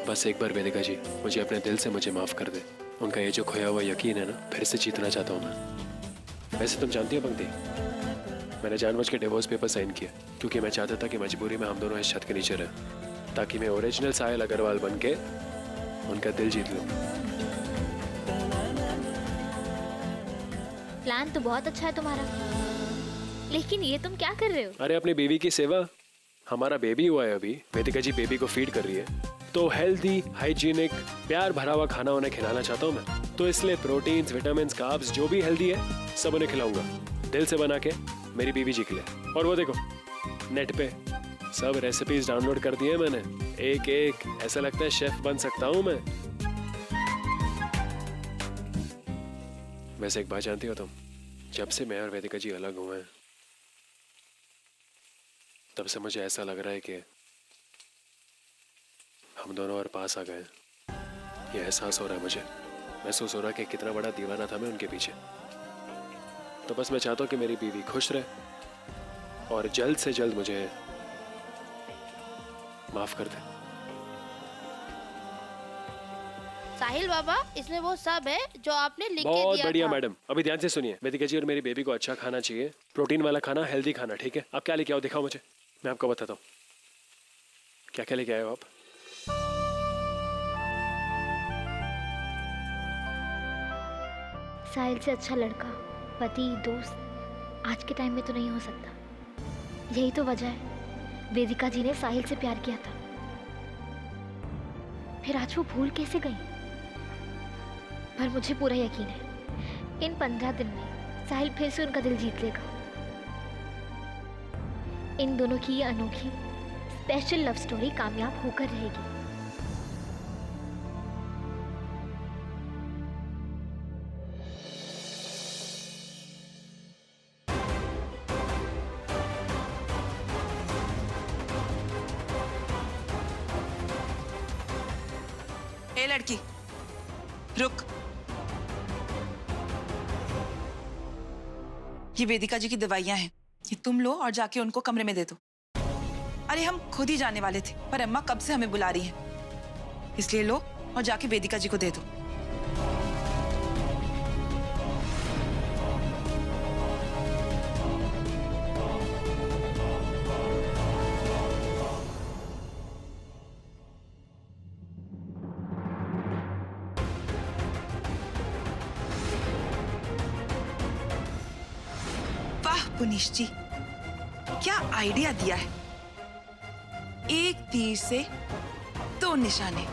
बस एक बार वेदिका जी, मुझे अपने दिल से मुझे माफ कर दे। उनका ये जो खोया हुआ यकीन है ना, फिर से जीतना चाहता हूँ मैं। वैसे तुम जानती हो पंक्ति, मैंने जानबूझ के डिवोर्स पेपर साइन किया क्योंकि मैं चाहता था कि मजबूरी में हम दोनों इस छत के नीचे रहें, ताकि मैं ओरिजिनल साहिल अग्रवाल बन के उनका दिल जीत लूं। प्लान तो बहुत अच्छा है तुम्हारा, लेकिन ये तुम क्या कर रहे हो? अरे अपनी बेबी की सेवा। हमारा बेबी हुआ है अभी, वेदिका जी बेबी को फीड कर रही है, तो हेल्दी, हाइजीनिक, प्यार भरा हुआ खाना उन्हें खिलाना चाहता हूँ मैं। तो इसलिए प्रोटीन्स, विटामिन्स, कार्ब्स जो भी हेल्दी है सब उन्हें खिलाऊंगा, दिल से बना के मेरी बीवी जी के लिए। और वो देखो नेट पे सब रेसिपीज डाउनलोड कर दी है मैंने, एक एक, ऐसा लगता है शेफ बन सकता हूँ मैं। वैसे एक बात जानती हो तुम, जब से मैं और वेदिका जी अलग हुए हैं तब से मुझे ऐसा लग रहा है कि हम दोनों और पास आ गए। ये एहसास हो रहा है मुझे, महसूस हो रहा है कि कितना बड़ा दीवाना था मैं उनके पीछे। तो बस मैं चाहता हूँ कि मेरी बीवी खुश रहे और जल्द से जल्द मुझे माफ कर दे। साहिल बाबा, इसमें वो सब है जो आपने लिख के बहुत दिया बढ़िया था। मैडम, अभी ध्यान से सुनिए। वेदिका जी और मेरी बेबी को अच्छा खाना चाहिए, प्रोटीन वाला खाना, हेल्दी खाना, ठीक है? आप क्या लेके आओ दिखाओ मुझे, मैं आपको बताता हूँ क्या क्या लेके आए हो आप। साहिल से अच्छा लड़का, पति, दोस्त आज के टाइम में तो नहीं हो सकता। यही तो वजह है वेदिका जी ने साहिल से प्यार किया था, फिर आज वो भूल कैसे गई? पर मुझे पूरा यकीन है इन 15 दिन में साहिल फिर से उनका दिल जीत लेगा। इन दोनों की ये अनोखी स्पेशल लव स्टोरी कामयाब होकर रहेगी। ए लड़की, रुक। ये वेदिका जी की दवाइयां हैं, ये तुम लो और जाके उनको कमरे में दे दो। अरे हम खुद ही जाने वाले थे, पर अम्मा कब से हमें बुला रही हैं, इसलिए लो और जाके वेदिका जी को दे दो। पुनीश जी, क्या आइडिया दिया है। एक तीर से 2 निशाने।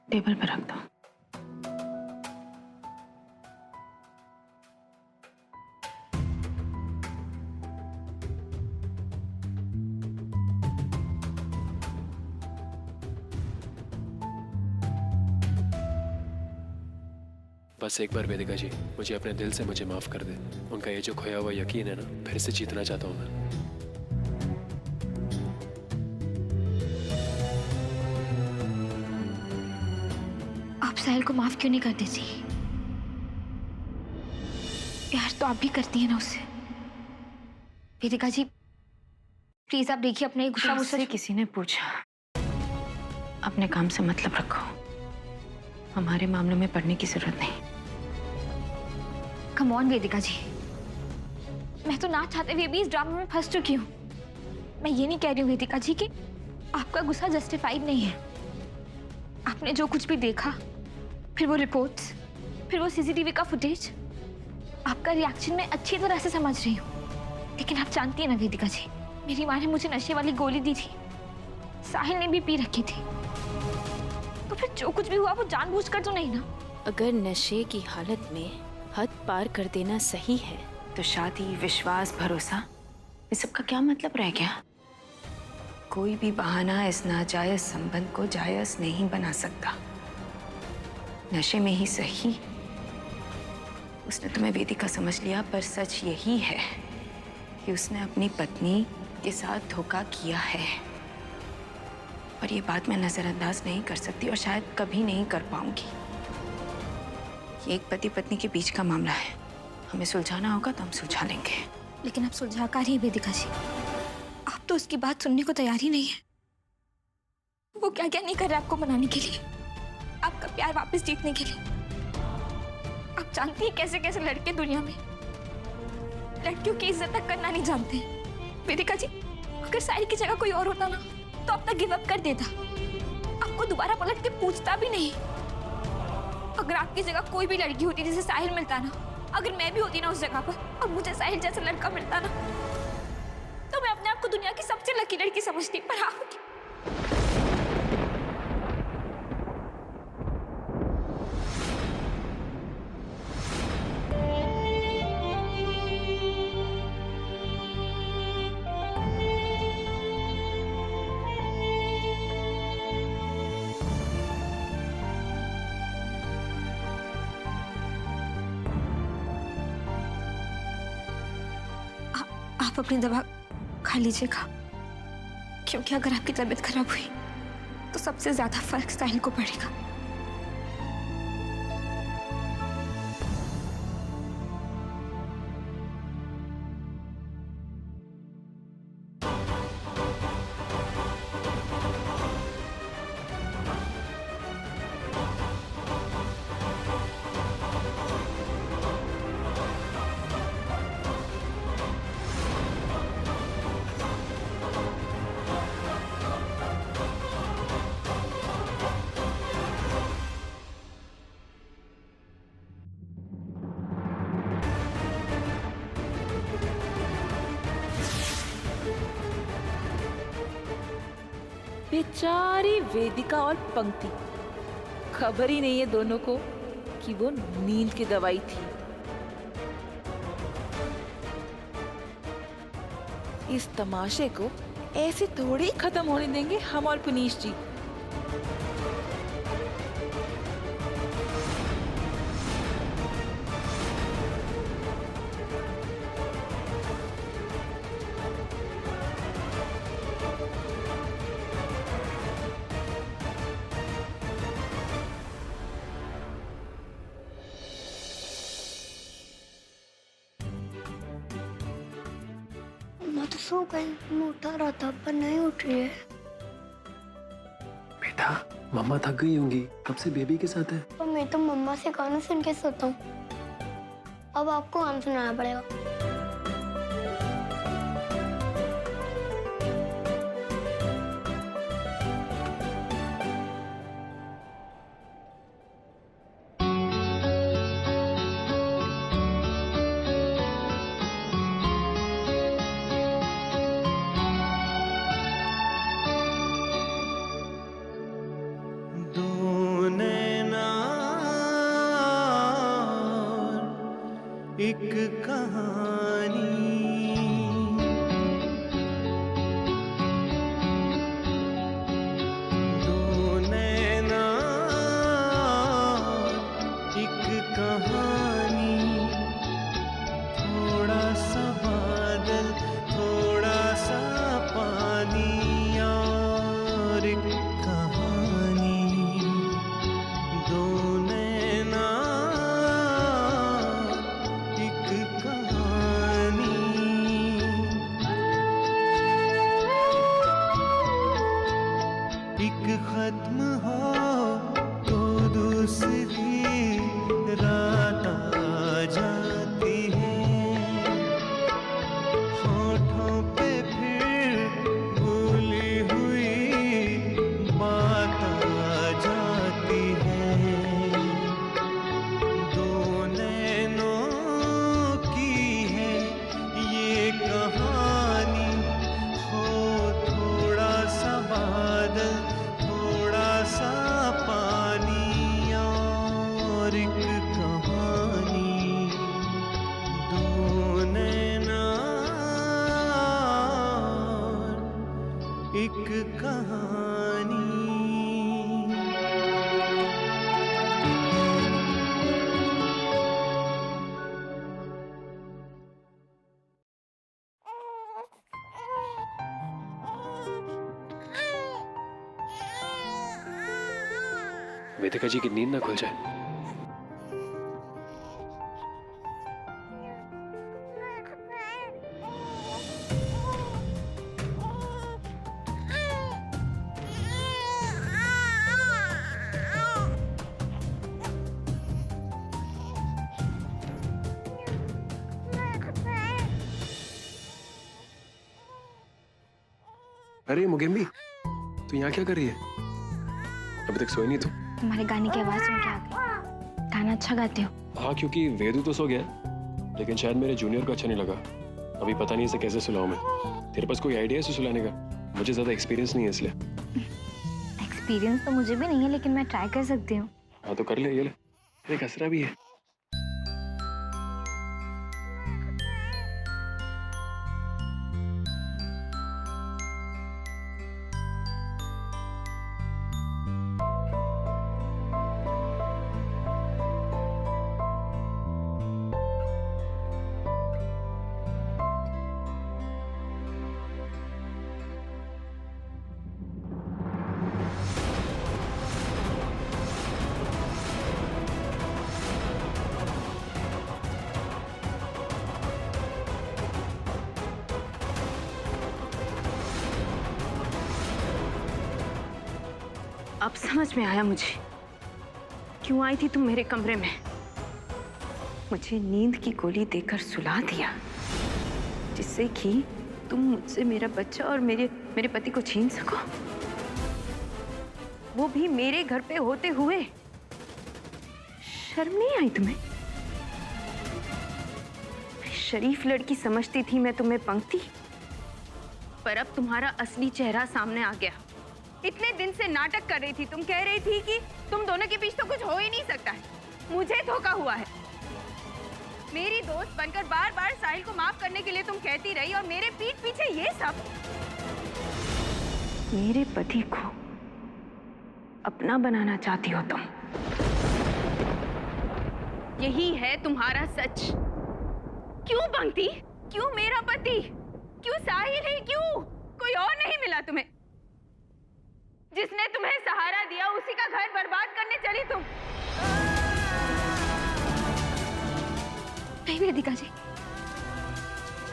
टेबल पर रख दो। बस एक बार वेदिका जी, मुझे अपने दिल से मुझे माफ कर दे। उनका ये जो खोया हुआ यकीन है ना, फिर से जीतना चाहता हूँ मैं। आप साहिल को माफ क्यों नहीं कर देती? प्यार तो आप भी करती हैं ना उससे। वेदिका जी प्लीज आप देखिए अपने गुस्सा मुझसे किसी ने पूछा, अपने काम से मतलब रखो, हमारे मामलों में पड़ने की जरूरत नहीं। कम ऑन वेदिका जी, मैं तो ना चाहते हुए भी इस ड्रामा में फंस चुकी हूँ। मैं ये नहीं कह रही हूँ वेदिका जी कि आपका गुस्सा जस्टिफाइड नहीं है। आपने जो कुछ भी देखा, फिर वो रिपोर्ट्स, फिर वो सीसीटीवी का फुटेज, आपका रिएक्शन मैं अच्छी तरह से समझ रही हूँ। लेकिन आप जानती हैं ना वेदिका जी, मेरी माँ ने मुझे नशे वाली गोली दी थी, साहिल ने भी पी रखी थी, तो फिर जो कुछ भी हुआ वो जानबूझकर तो नहीं ना? अगर नशे की हालत में हद पार कर देना सही है, तो शादी, विश्वास, भरोसा, इस सब का क्या मतलब रह गया? कोई भी बहाना इस नाजायज संबंध को जायज नहीं बना सकता। नशे में ही सही उसने तुम्हें वेदिका समझ लिया, पर सच यही है कि उसने अपनी पत्नी के साथ धोखा किया है। और ये बात मैं नजरअंदाज नहीं कर सकती और शायद कभी नहीं कर पाऊंगी। ये एक पति पत्नी के बीच का मामला है, हमें सुलझाना होगा तो हम सुलझा लेंगे। लेकिन आप सुलझा कर ही वेदिका जी, आप तो उसकी बात सुनने को तैयार ही नहीं है। वो क्या क्या नहीं कर रहा आपको मनाने के लिए, आपका प्यार वापस जीतने के लिए। आप जानती हैं कैसे कैसे लड़के दुनिया में लड़कियों की इज्जत तक करना नहीं जानते। वेदिका जी, अगर साहिल की जगह कोई और होता ना तो अब तक गिव अप कर देता, आपको दोबारा पलट के पूछता भी नहीं। अगर आपकी जगह कोई भी लड़की होती जिसे साहिल मिलता ना, अगर मैं भी होती ना उस जगह पर और मुझे साहिल जैसा लड़का मिलता ना, तो मैं अपने आप को दुनिया की सबसे लकी लड़की समझती। पर आप आप अपनी दवा खा लीजिएगा, क्योंकि अगर आपकी तबीयत खराब हुई तो सबसे ज्यादा फर्क साहिल को पड़ेगा। बेचारी वेदिका और पंक्ति, खबर ही नहीं है दोनों को कि वो नींद की दवाई थी। इस तमाशे को ऐसे थोड़ी खत्म होने देंगे हम और पुनीश जी। मैं तो सो गई, मैं उठा रहा था पर नहीं उठ रही है। बेटा, मम्मा थक गई होंगी, कब से बेबी के साथ है। पर मैं तो मम्मा से गाना सुन के सोता हूँ, अब आपको गाना सुनाना पड़ेगा। एक कहानी दो नैना एक कहानी थोड़ा सा बादल थोड़ा सा पानी और एक कहानी दो नैना एक खत्म हो तो दूसरी रात आ जाती है, होठों पे फिर भूली हुई बात आ जाती है। दो नैनों की है ये कहानी, हो थोड़ा सा बादल थोड़ा सा पानी और एक कहानी दो नैना एक कहानी। वेदिका जी की नींद ना खुल जाए। अरे मुगिम्बी, तू यहाँ क्या कर रही है? अभी तक सोई नहीं तू? तुम्हारे गाने की आवाज सुन के आ गई। गाना अच्छा गाते हो। हाँ, क्योंकि वेदू तो सो गया, लेकिन शायद मेरे जूनियर को अच्छा नहीं लगा। अभी पता नहीं इसे कैसे सुलाऊं मैं। तेरे पास कोई आइडिया है इसे सुलाने का? मुझे ज्यादा एक्सपीरियंस नहीं है इसलिए। एक्सपीरियंस तो मुझे भी नहीं है, लेकिन मैं ट्राई कर सकती हूँ। हाँ तो कर ले, ये ले। एक असरा भी है। अब समझ में आया मुझे क्यों आई थी तुम मेरे कमरे में। मुझे नींद की गोली देकर सुला दिया, जिससे कि तुम मुझसे मेरा बच्चा और मेरे पति को छीन सको, वो भी मेरे घर पे होते हुए। शर्म नहीं आई तुम्हें? शरीफ लड़की समझती थी मैं तुम्हें पंक्ति, पर अब तुम्हारा असली चेहरा सामने आ गया। इतने दिन से नाटक कर रही थी, तुम कह रही थी कि तुम दोनों के बीच तो कुछ हो ही नहीं सकता है। मुझे धोखा हुआ है। मेरी दोस्त बनकर बार बार साहिल को माफ करने के लिए तुम कहती रही, और मेरे पीठ पीछे ये सब। मेरे पति को अपना बनाना चाहती हो तुम। यही है तुम्हारा सच। क्यों पंक्ति? क्यों मेरा पति? क्यों साहिल ही? क्यों कोई और नहीं मिला तुम्हें? जिसने तुम्हें सहारा दिया उसी का घर बर्बाद करने चली तुम। नहीं वेदिका जी,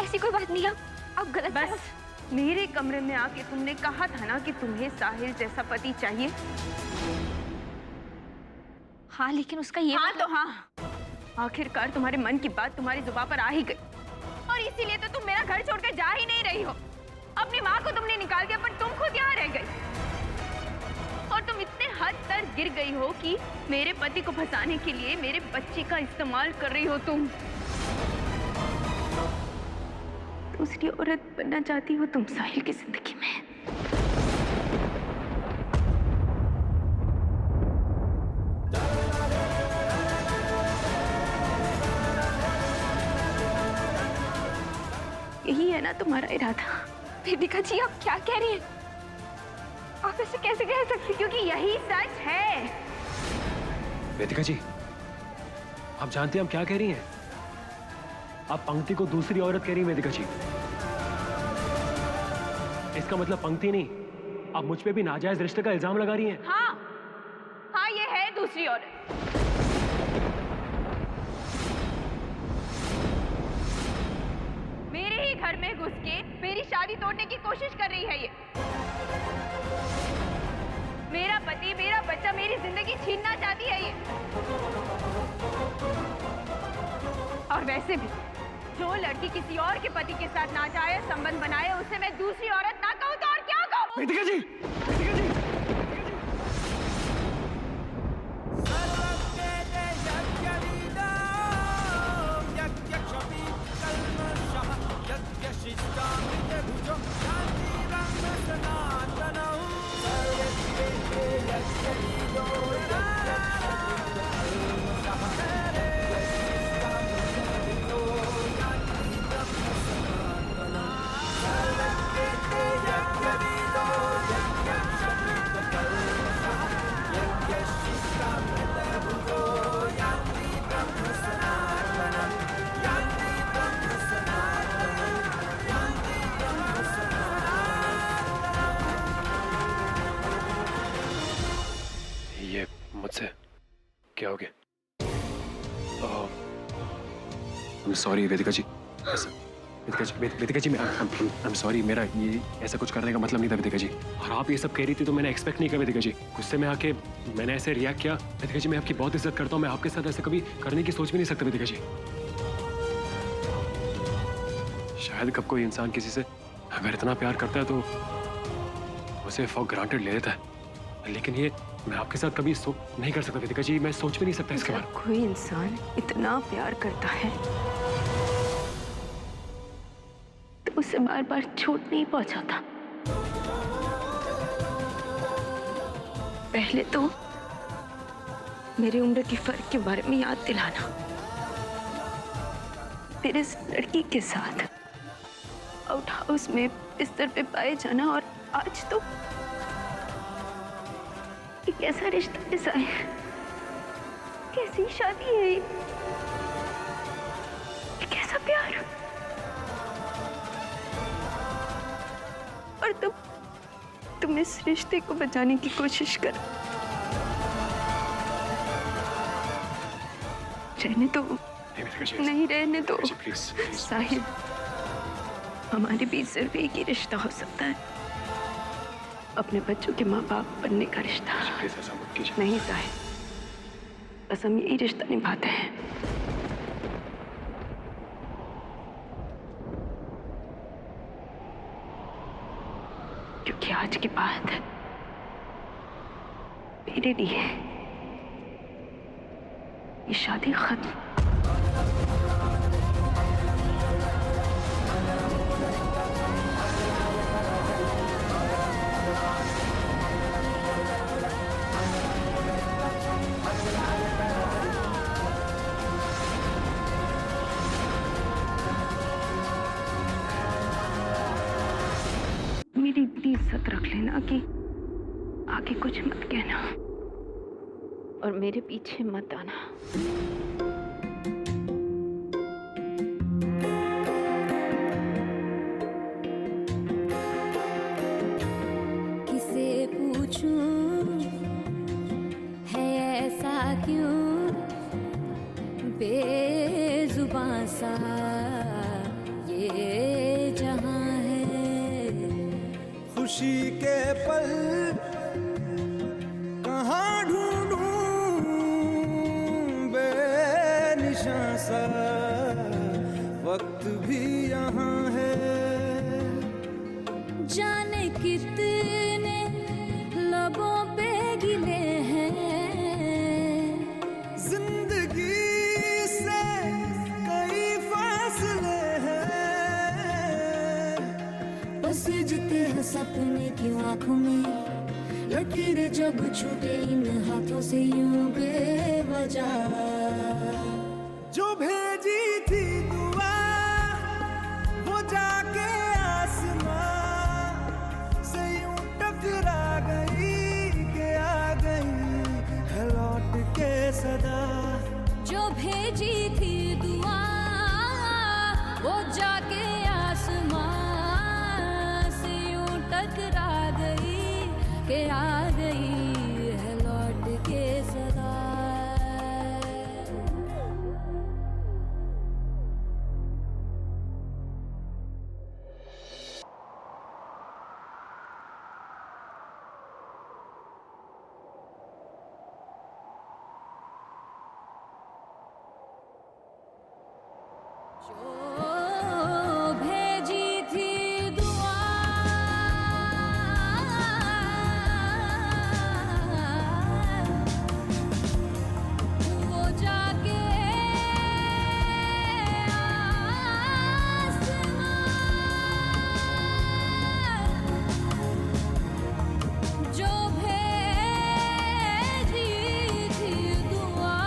ऐसी कोई बात नहीं। आप गलत। बस मेरे कमरे में आके तुमने कहा था ना कि तुम्हें साहिल जैसा पति चाहिए। हाँ, लेकिन उसका ये हाँ तो हाँ, आखिरकार तुम्हारे मन की बात तुम्हारी जुबान पर आ ही गई, और इसीलिए तो तुम मेरा घर छोड़कर जा ही नहीं रही हो। अपनी माँ को तुमने निकाल दिया, पर तुम खुद यहाँ रह गई। और तुम इतने हद तक गिर गई हो कि मेरे पति को फंसाने के लिए मेरे बच्चे का इस्तेमाल कर रही हो तुम। दूसरी औरत बनना चाहती हो तुम साहिल की जिंदगी में। यही है ना तुम्हारा इरादा? वेदिका जी, आप क्या कह रही हैं? आप ऐसे कैसे कह सकती? क्योंकि यही सच है। वेदिका जी, आप जानते हैं हम क्या कह रही हैं? आप पंक्ति को दूसरी औरत कह रही हैं वेदिका जी। इसका मतलब पंक्ति नहीं, आप मुझ पे भी नाजायज रिश्ते का इल्जाम लगा रही हैं। हाँ हाँ, ये है दूसरी औरत। मेरे ही घर में घुस के मेरी शादी तोड़ने की कोशिश कर रही है ये। मेरा पति, मेरा बच्चा, मेरी जिंदगी छीनना चाहती है ये। और वैसे भी जो लड़की किसी और के पति के साथ नाजायज संबंध बनाए, उसे मैं दूसरी औरत ना कहूँ तो और क्या कहूँ? वेदिका जी, वेदिका जी। मुझसे क्या हो गया? Sorry Vedika ji. Vedika ji, I'm sorry, मेरा ये ऐसा कुछ करने का मतलब नहीं था वेदिका जी। और आप ये सब कह रही थी तो मैंने एक्सपेक्ट नहीं किया वेदिका जी। गुस्से में आके मैंने ऐसे रिएक्ट किया। वेदिका जी, मैं आपकी बहुत इज्जत करता हूँ, मैं आपके साथ ऐसे कभी करने की सोच भी नहीं सकता वेदिका जी। शायद कब कोई इंसान किसी से अगर इतना प्यार करता है तो उसे फॉर ग्रांटेड ले लेता है, लेकिन ये मैं आपके साथ कभी नहीं कर सकता वेदिका जी, मैं सोच भी नहीं सकता इसके बारे में। कोई इंसान इतना प्यार करता है तो उसे बार बार चोट नहीं पहुंचाता। पहले तो मेरी उम्र के फर्क के बारे में याद दिलाना, फिर इस लड़की के साथ आउट हाउस में बिस्तर पे पाए जाना, और आज तो ये कैसा रिश्ता ऐसा है, कैसी शादी है ये कैसा प्यार। और तुम इस रिश्ते को बचाने की कोशिश कर, रहने दो, नहीं रहने दो प्लीज। साहिल, हमारे बीच सिर्फ एक ही रिश्ता हो सकता है, अपने बच्चों के माँ बाप बनने का रिश्ता। प्लीज ऐसा मत कीजिए। नहीं साहिल, बस हम यही रिश्ता निभाते हैं। क्योंकि आज के बाद मेरे लिए ये शादी खत्म। मेरी इतनी इज्जत रख लेना कि आगे कुछ मत कहना और मेरे पीछे मत आना। किसे पूछूं है ऐसा क्यों बेजुबां सा ये जहां है। खुशी के पल कहाँ ढूंढूं बेनिशां सा वक्त भी यहाँ है। जाने कितने लबों पे गिले हैं, जिंदगी से कई फासले हैं। पसीजते हैं सपने की आंखों में, लकीरें जब छूटे इन हाथों से यूं बेवजह। जो भेजी थी दुआ वो जाके आसमां से यूं टकरा गई कि आ गई है लौट के सदा। जो भेजी थी दुआ वो जाके आसमां से यूं टकरा गई कि आ गई है लौट के सदा। जो भेजी थी दुआ वो जाके आसमां। जो भेजी थी दुआ भेजी थी दुआ।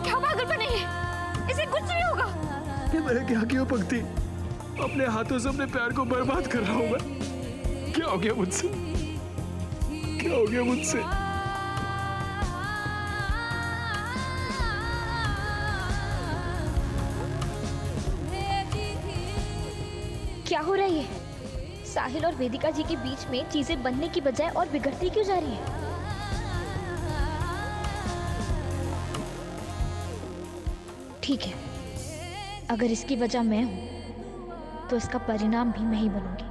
क्या पागलपन है ये? इसे कुछ नहीं होगा। ये मैंने क्या किया पंक्ति? अपने हाथों से अपने प्यार को बर्बाद कर रहा हूं मैं। क्या हो गया मुझसे? क्या हो गया मुझसे? क्या हो रहा है ये? साहिल और वेदिका जी के बीच में चीजें बनने की बजाय और बिगड़ती क्यों जा रही हैं? ठीक है, अगर इसकी वजह मैं हूं तो इसका परिणाम भी मैं ही बनूंगी।